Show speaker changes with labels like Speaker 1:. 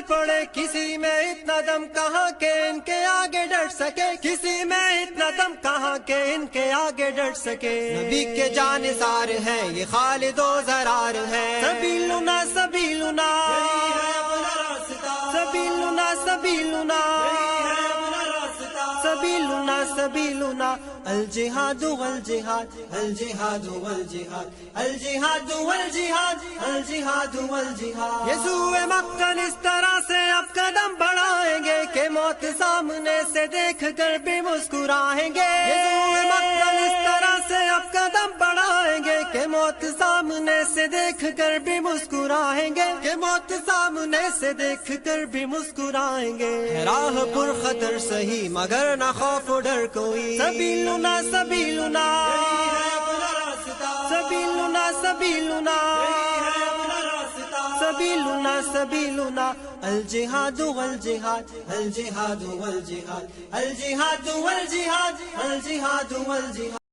Speaker 1: پڑے، کسی میں اتنا دم کہاں کہ ان کے آگے ڈٹ سکے، کسی میں اتنا دم کہاں کہ ان کے آگے ڈٹ سکے۔ نبی کے جانثار ہے یہ خالد و زرار ہے، سبیلنا سبیلنا سبیلنا سبیلنا سبیلنا سبیلنا الجہاد والجہاد الجہاد والجہاد الجہاد والجہاد الجہاد والجہاد۔ یسوع مقتل اس طرح سے اب قدم بڑھائیں گے کہ موت سامنے سے دیکھ کر بھی مسکرائیں گے۔ یسوع مقتل اس طرح سے اب قدم بڑھائیں گے کہ موت سامنے سے دیکھ کر بھی مسکرائیں گے، کہ موت سامنے سے دیکھ کر بھی مسکرائیں گے۔ راہ پر خطر سہی مگر نہ خوف و ڈر کوئی، سبیلنا سبیلنا سبیلنا سبیلنا سبیلنا سبیلنا الجہاد والجہاد الجہاد والجہاد الجہاد والجہاد الجہاد والجہاد۔